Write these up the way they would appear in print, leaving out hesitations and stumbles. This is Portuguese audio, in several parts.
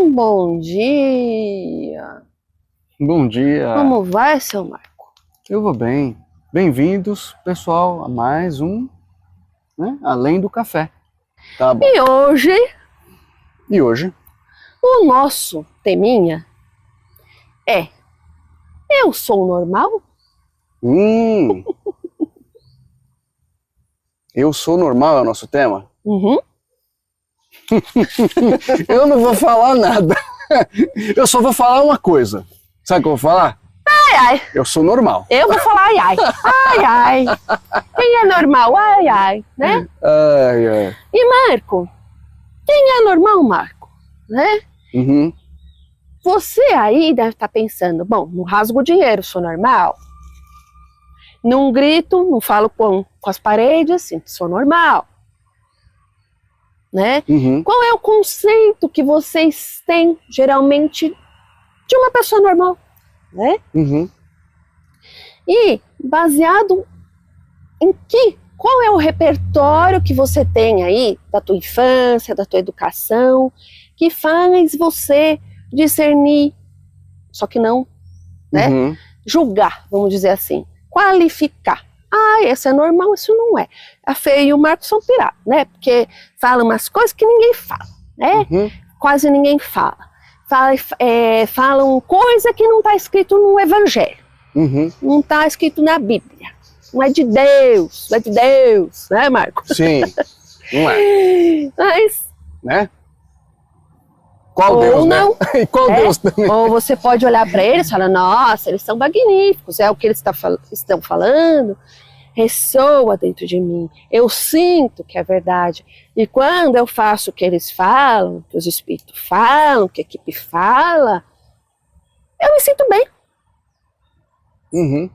Bom dia. Bom dia. Como vai, seu Marco? Eu vou bem. Bem-vindos, pessoal, a mais um, né, Além do Café. Tá bom. E hoje, o nosso teminha é: eu sou normal? Eu sou normal é o nosso tema? Uhum. Eu não vou falar nada. Eu só vou falar uma coisa. Sabe o que eu vou falar? Ai, ai. Eu sou normal. Eu vou falar ai, ai. Ai, ai. Quem é normal? Ai, ai. Né? Ai, ai. E Marco? Quem é normal, Marco? Né? Uhum. Você aí deve estar pensando, bom, não rasgo o dinheiro, sou normal. Não grito, não falo com as paredes, sou normal. Né? Uhum. Qual é o conceito que vocês têm, geralmente, de uma pessoa normal? Né? Uhum. E baseado em que? Qual é o repertório que você tem aí, da tua infância, da tua educação, que faz você discernir, só que não, né? Uhum. Julgar, vamos dizer assim, qualificar. Ah, esse é normal, isso não é. A Fê e o Marcos são pirados, né? Porque falam umas coisas que ninguém fala, né? Uhum. Quase ninguém fala. Falam coisa que não está escrito no Evangelho. Uhum. Não está escrito na Bíblia. Não é de Deus, não é de Deus, né, Marcos? Sim, não é. Mas, Né? Qual ou Deus, não, né? E qual né? Deus também? Ou você pode olhar para eles e falar, nossa, eles são magníficos, é o que eles estão falando, ressoa dentro de mim, eu sinto que é verdade. E quando eu faço o que eles falam, que os espíritos falam, que a equipe fala, eu me sinto bem. Uhum.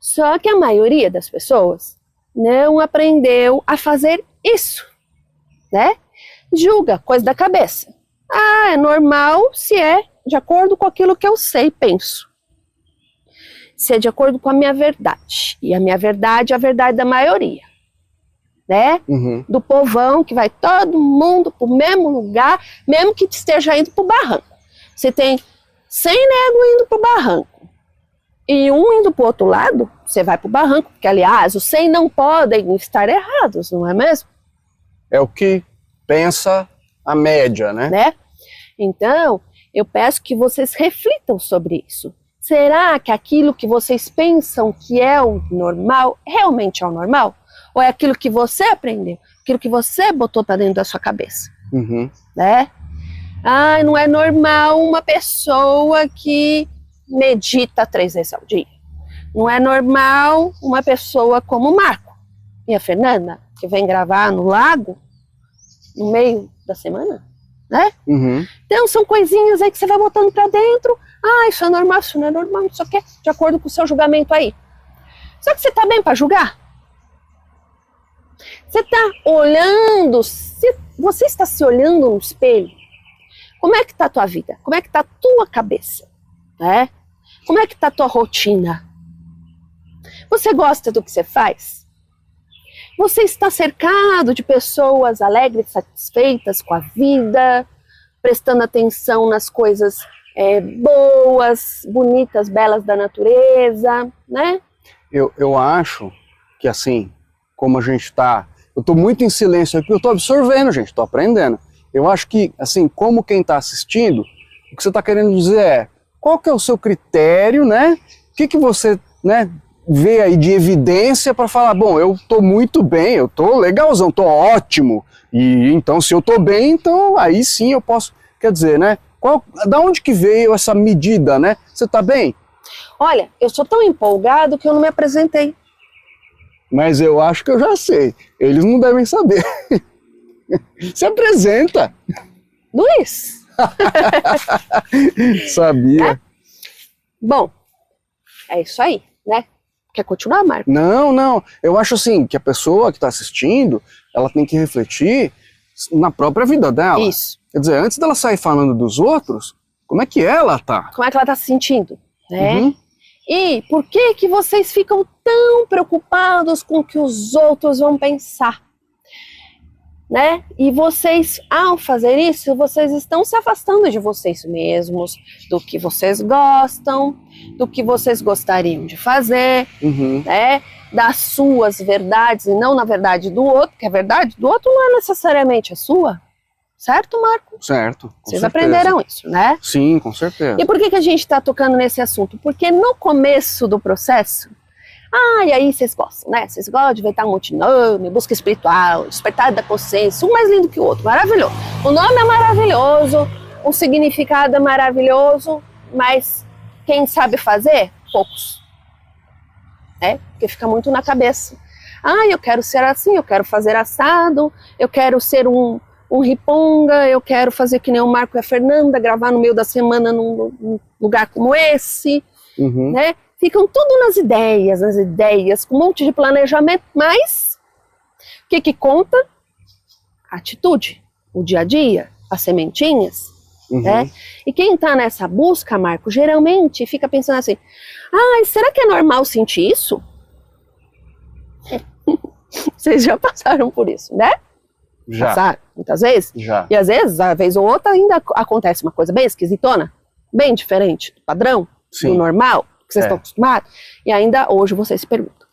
Só que a maioria das pessoas não aprendeu a fazer isso, né? Julga, coisa da cabeça. Ah, é normal se é de acordo com aquilo que eu sei e penso. Se é de acordo com a minha verdade. E a minha verdade é a verdade da maioria, né? Uhum. Do povão, que vai todo mundo pro mesmo lugar, mesmo que esteja indo pro barranco. Você tem 100 negros indo pro barranco e um indo pro outro lado, você vai pro barranco, porque, aliás, os 100 não podem estar errados, não é mesmo? É o que pensa a média, né? Então, eu peço que vocês reflitam sobre isso. Será que aquilo que vocês pensam que é o normal, realmente é o normal? Ou é aquilo que você aprendeu, aquilo que você botou para dentro da sua cabeça? Uhum. Né? Ah, não é normal uma pessoa que medita 3 vezes ao dia. Não é normal uma pessoa como o Marco e a Fernanda, que vem gravar no lago no meio da semana, né? Uhum. Então são coisinhas aí que você vai botando pra dentro. Ah, isso é normal, isso não é normal, isso aqui é de acordo com o seu julgamento aí. Só que você tá bem pra julgar? Você tá olhando, você está se olhando no espelho? Como é que tá a tua vida? Como é que tá a tua cabeça? Né? Como é que tá a tua rotina? Você gosta do que você faz? Você está cercado de pessoas alegres, satisfeitas com a vida, prestando atenção nas coisas boas, bonitas, belas da natureza, né? Eu acho que assim, como a gente tá... Eu tô muito em silêncio aqui, eu tô absorvendo, gente, tô aprendendo. Eu acho que, assim, como quem tá assistindo, o que você tá querendo dizer é, qual que é o seu critério, né? O que você, né, vê aí de evidência para falar, bom, eu tô muito bem, eu tô legalzão, tô ótimo. E então, se eu tô bem, então aí sim eu posso, quer dizer, né? Da onde que veio essa medida, né? Você tá bem? Olha, eu sou tão empolgado que eu não me apresentei. Mas eu acho que eu já sei. Eles não devem saber. Se apresenta. Luiz. Sabia. Bom, é isso aí, né? Quer continuar, Marco? Não. Eu acho assim, que a pessoa que está assistindo, ela tem que refletir na própria vida dela. Isso. Quer dizer, antes dela sair falando dos outros, como é que ela tá? Como é que ela tá se sentindo, né? Uhum. E por que vocês ficam tão preocupados com o que os outros vão pensar? né? E vocês, ao fazer isso, vocês estão se afastando de vocês mesmos, do que vocês gostam, do que vocês gostariam de fazer, né? Das suas verdades e não na verdade do outro, que a verdade do outro não é necessariamente a sua. Certo, Marco? Certo. Vocês aprenderam isso, né? Sim, com certeza. E por que a gente está tocando nesse assunto? Porque no começo do processo, e aí vocês gostam, né? Vocês gostam de inventar um multinome, busca espiritual, despertar da consciência, um mais lindo que o outro, maravilhoso. O nome é maravilhoso, o significado é maravilhoso, mas quem sabe fazer? Poucos. Né? Porque fica muito na cabeça. Eu quero ser assim, eu quero fazer assado, eu quero ser um riponga, eu quero fazer que nem o Marco e a Fernanda, gravar no meio da semana num lugar como esse, né? Ficam tudo nas ideias, com um monte de planejamento, mas o que conta? A atitude, o dia a dia, as sementinhas, né? E quem está nessa busca, Marco, geralmente fica pensando assim, será que é normal sentir isso? Vocês já passaram por isso, né? Já. Passaram, muitas vezes? Já. E às vezes, a vez ou outra, ainda acontece uma coisa bem esquisitona, bem diferente do padrão, Sim. do normal, que vocês estão acostumados, e ainda hoje vocês se perguntam.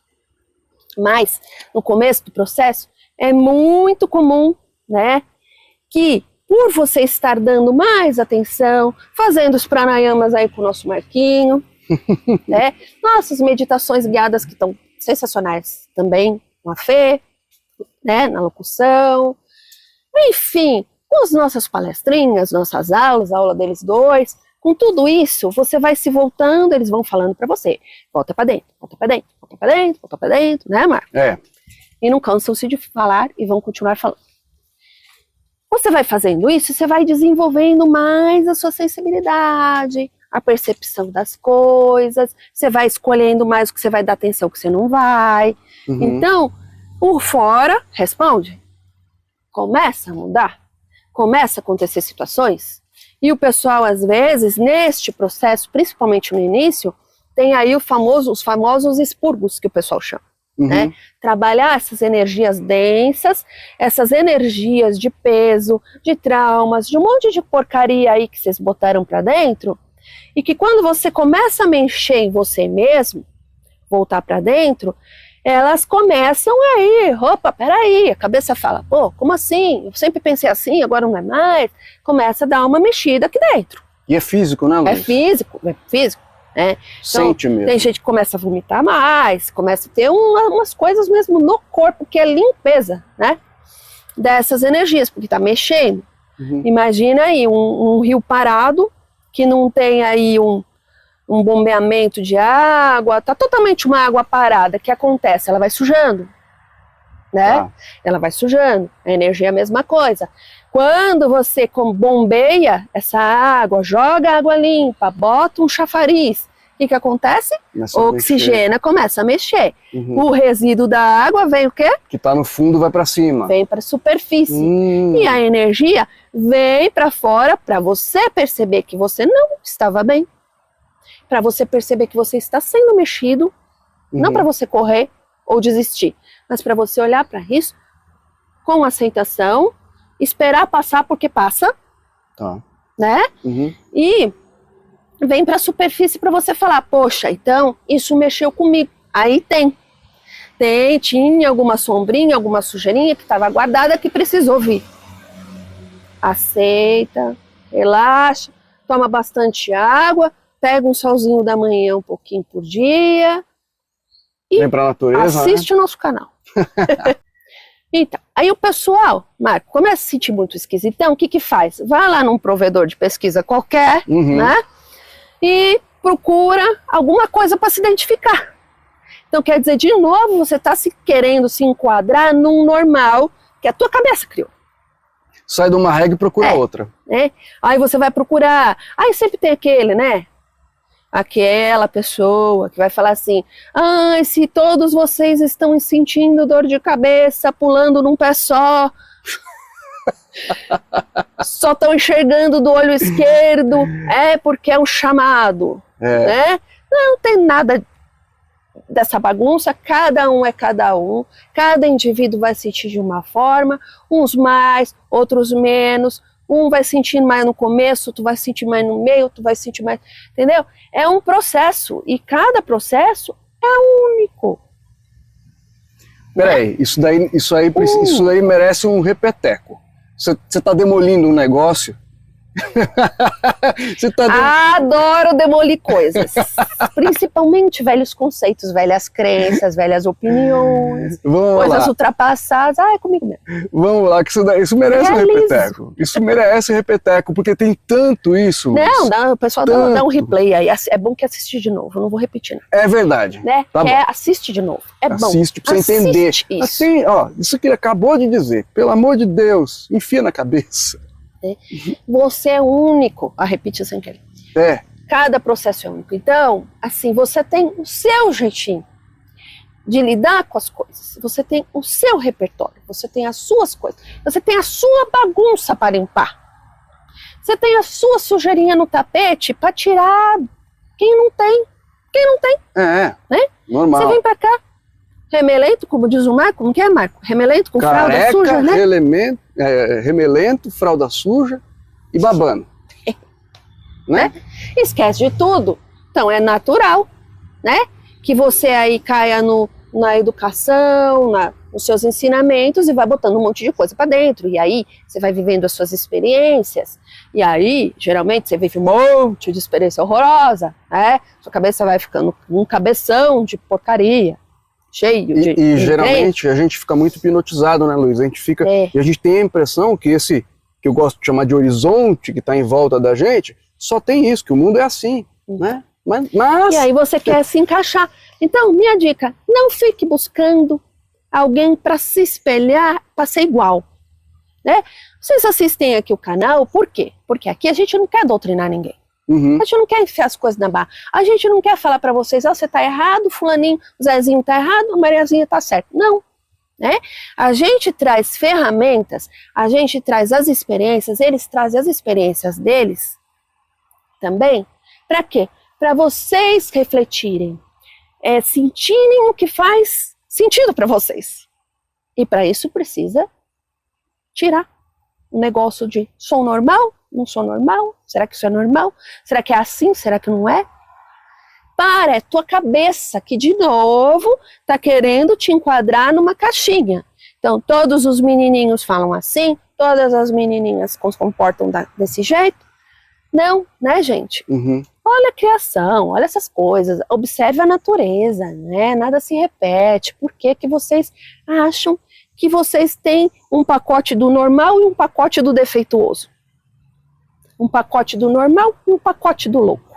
Mas, no começo do processo, é muito comum, né, que por você estar dando mais atenção, fazendo os pranayamas aí com o nosso Marquinho, né, nossas meditações guiadas que estão sensacionais também, com a Fê, né, na locução, enfim, com as nossas palestrinhas, nossas aulas, a aula deles dois, com tudo isso, você vai se voltando, eles vão falando para você, volta para dentro, volta para dentro, volta para dentro, volta para dentro, né, Marco? E não cansam-se de falar e vão continuar falando. Você vai fazendo isso, você vai desenvolvendo mais a sua sensibilidade, a percepção das coisas, você vai escolhendo mais o que você vai dar atenção, o que você não vai. Então, por fora, responde, começa a mudar, começa a acontecer situações, e o pessoal, às vezes, neste processo, principalmente no início, tem aí os famosos expurgos, que o pessoal chama. Né? Trabalhar essas energias densas, essas energias de peso, de traumas, de um monte de porcaria aí que vocês botaram para dentro, e que quando você começa a mexer em você mesmo, voltar para dentro, elas começam aí, peraí, a cabeça fala, como assim? Eu sempre pensei assim, agora não é mais. Começa a dar uma mexida aqui dentro. E é físico, né, Luiz? É físico. Né? Então, sente mesmo. Tem gente que começa a vomitar mais, começa a ter umas coisas mesmo no corpo, que é limpeza, né? Dessas energias, porque tá mexendo. Imagina aí um rio parado, que não tem aí um bombeamento de água, tá totalmente uma água parada. O que acontece? Ela vai sujando, né? Ela vai sujando. A energia é a mesma coisa. Quando você bombeia essa água, joga água limpa, bota um chafariz, o que acontece? Oxigena, começa a mexer. O resíduo da água vem o quê? Que tá no fundo vai para cima. Vem para a superfície. E a energia vem para fora para você perceber que você não estava bem. Para você perceber que você está sendo mexido, não para você correr ou desistir, mas para você olhar para isso com aceitação, esperar passar porque passa, né? E vem para a superfície para você falar, poxa, então isso mexeu comigo. Aí tinha alguma sombrinha, alguma sujeirinha que estava guardada que precisou vir. Aceita, relaxa, toma bastante água, pega um solzinho da manhã um pouquinho por dia e vem pra natureza, assiste o nosso canal. Então, aí o pessoal, Marco, começa a se sentir muito esquisitão, o que faz? Vai lá num provedor de pesquisa qualquer, né? E procura alguma coisa para se identificar. Então, quer dizer, de novo, você está querendo se enquadrar num normal que a tua cabeça criou. Sai de uma regra e procura outra. Aí você vai procurar, aí sempre tem aquele, né? Aquela pessoa que vai falar assim, se todos vocês estão sentindo dor de cabeça, pulando num pé só estão enxergando do olho esquerdo, porque é um chamado, né? Não tem nada dessa bagunça, cada um é cada um, cada indivíduo vai sentir de uma forma, uns mais, outros menos, um vai sentir mais no começo, tu vai sentir mais no meio, tu vai sentir mais, entendeu? É um processo, e cada processo é único. Peraí, isso daí merece um repeteco. Você está demolindo um negócio. Adoro demolir coisas, principalmente velhos conceitos, velhas crenças, velhas opiniões, coisas ultrapassadas. É comigo mesmo. Vamos lá, que isso merece um repeteco. Isso merece repeteco, porque tem tanto isso. Não, o pessoal dá um replay aí. É bom que assiste de novo, eu não vou repetir. Não. É verdade. Né? Assiste de novo. É bom. Assiste pra você entender. Isso. Assim, ó, isso que ele acabou de dizer. Pelo amor de Deus, enfia na cabeça. Você é único, repetir sem querer. Cada processo é único. Então, assim, você tem o seu jeitinho de lidar com as coisas. Você tem o seu repertório. Você tem as suas coisas. Você tem a sua bagunça para limpar. Você tem a sua sujeirinha no tapete para tirar quem não tem. Né? Normal. Você vem para cá, remelento, como diz o Marco, como que é, Marco? Remelento com fralda suja, né? Remelento, fralda suja e babando. Né? Esquece de tudo. Então é natural, né? Que você aí caia na educação, nos seus ensinamentos e vai botando um monte de coisa para dentro. E aí você vai vivendo as suas experiências. E aí, geralmente, você vive um monte de experiência horrorosa, né? Sua cabeça vai ficando um cabeção de porcaria. Cheio de... E geralmente a gente fica muito hipnotizado, né, Luiz? A gente fica... E a gente tem a impressão que esse, que eu gosto de chamar de horizonte, que está em volta da gente, só tem isso, que o mundo é assim, né? Mas... E aí você quer se encaixar. Então, minha dica, não fique buscando alguém para se espelhar, para ser igual, né? Vocês assistem aqui o canal, por quê? Porque aqui a gente não quer doutrinar ninguém. A gente não quer enfiar as coisas na barra. A gente não quer falar para vocês, você tá errado, fulaninho, o Zezinho tá errado, a Mariazinha tá certo. Não, né? A gente traz ferramentas, a gente traz as experiências, eles trazem as experiências deles também. Para quê? Para vocês refletirem, sentirem o que faz sentido para vocês. E para isso precisa tirar um negócio de sou normal, não sou normal, será que isso é normal? Será que é assim? Será que não é? É tua cabeça que de novo tá querendo te enquadrar numa caixinha. Então todos os menininhos falam assim, todas as menininhas se comportam desse jeito. Não, né, gente? Olha a criação, olha essas coisas, observe a natureza, né? Nada se repete. Por que que vocês acham que vocês têm um pacote do normal e um pacote do defeituoso? Um pacote do normal e um pacote do louco.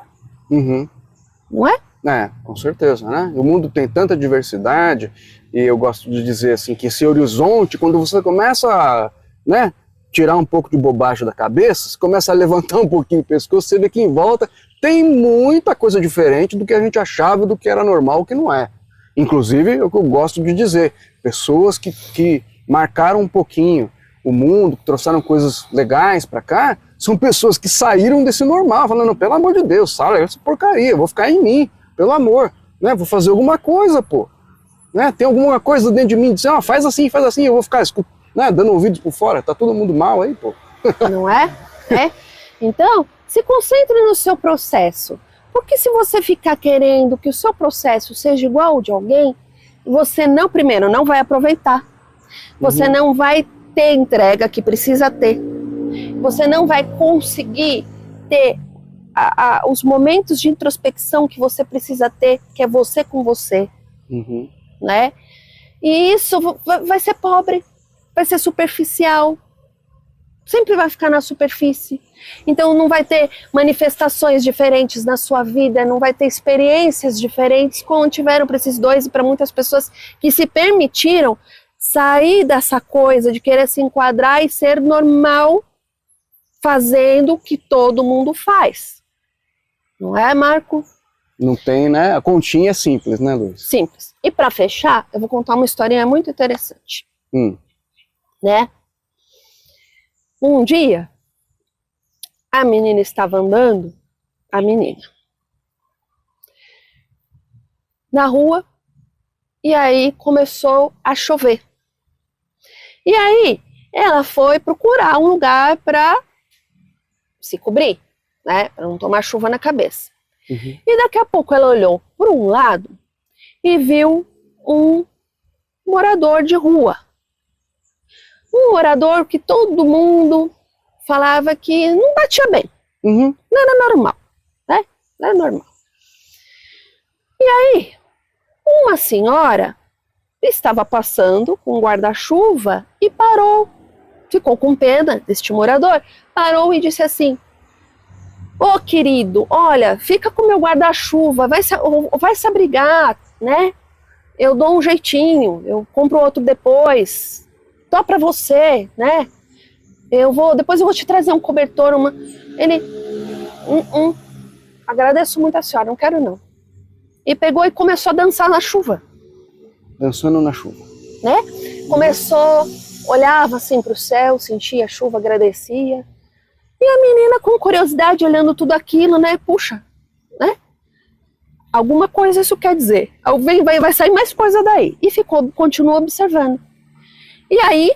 Não é? Com certeza, né? O mundo tem tanta diversidade, e eu gosto de dizer assim, que esse horizonte, quando você começa a, né, tirar um pouco de bobagem da cabeça, você começa a levantar um pouquinho o pescoço, você vê que em volta tem muita coisa diferente do que a gente achava, do que era normal, o que não é. Inclusive, é o que eu gosto de dizer, pessoas que marcaram um pouquinho o mundo, que trouxeram coisas legais para cá, são pessoas que saíram desse normal, falando, pelo amor de Deus, sai essa porcaria, eu vou ficar em mim, pelo amor, né? Vou fazer alguma coisa, pô. Né? Tem alguma coisa dentro de mim, dizendo, faz assim, eu vou ficar né, dando ouvidos por fora, tá todo mundo mal aí, pô. Não é? Então, se concentre no seu processo, porque se você ficar querendo que o seu processo seja igual ao de alguém, você primeiro, não vai aproveitar, você não vai ter entrega que precisa ter, você não vai conseguir ter os momentos de introspecção que você precisa ter, que é você com você, né? E isso vai ser pobre, vai ser superficial, sempre vai ficar na superfície. Então não vai ter manifestações diferentes na sua vida, não vai ter experiências diferentes como tiveram para esses dois e para muitas pessoas que se permitiram sair dessa coisa de querer se enquadrar e ser normal fazendo o que todo mundo faz. Não é, Marco? Não tem, né? A continha é simples, né, Luiz? Simples. E para fechar, eu vou contar uma historinha muito interessante. Né? Um dia, a menina estava andando, na rua, e aí começou a chover. E aí ela foi procurar um lugar para se cobrir, né, para não tomar chuva na cabeça. Uhum. E daqui a pouco ela olhou para um lado e viu um morador de rua. Um morador que todo mundo falava que não batia bem. Uhum. Não era normal, né? Não era normal. E aí, uma senhora estava passando com um guarda-chuva e parou. Ficou com pena deste morador. Parou e disse assim: ô querido, olha, fica com meu guarda-chuva, vai se abrigar, né? Eu dou um jeitinho, eu compro outro depois. Tô pra você, né? Depois eu vou te trazer um cobertor, Ele, agradeço muito a senhora, não quero não. E pegou e começou a dançar na chuva. Dançando na chuva. Né? Começou, olhava assim pro céu, sentia a chuva, agradecia. E a menina com curiosidade, olhando tudo aquilo, né? Puxa, né? Alguma coisa isso quer dizer. Vai sair mais coisa daí. E continuou observando. E aí,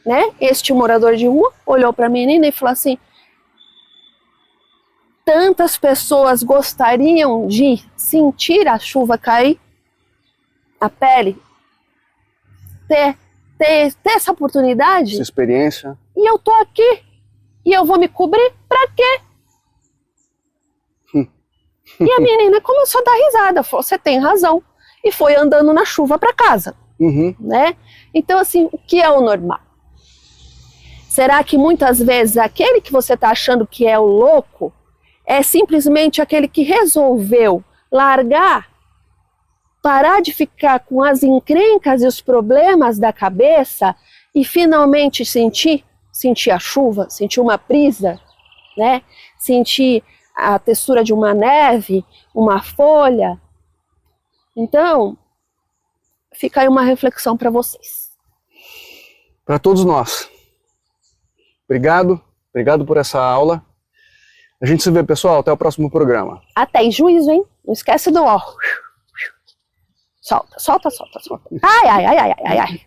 né, este morador de rua olhou para a menina e falou assim: tantas pessoas gostariam de sentir a chuva cair, a pele, ter essa oportunidade. Essa experiência. E eu tô aqui. E eu vou me cobrir pra quê? E a menina começou a dar risada. Falou: você tem razão. E foi andando na chuva para casa. Uhum. Né? Então, assim, o que é o normal? Será que muitas vezes aquele que você está achando que é o louco é simplesmente aquele que resolveu largar, parar de ficar com as encrencas e os problemas da cabeça e finalmente sentir a chuva, sentir uma brisa, né? Sentir a textura de uma neve, uma folha? Então, fica aí uma reflexão para vocês. Para todos nós. Obrigado por essa aula. A gente se vê, pessoal. Até o próximo programa. Até em juízo, hein? Não esquece do ó. Solta. Ai.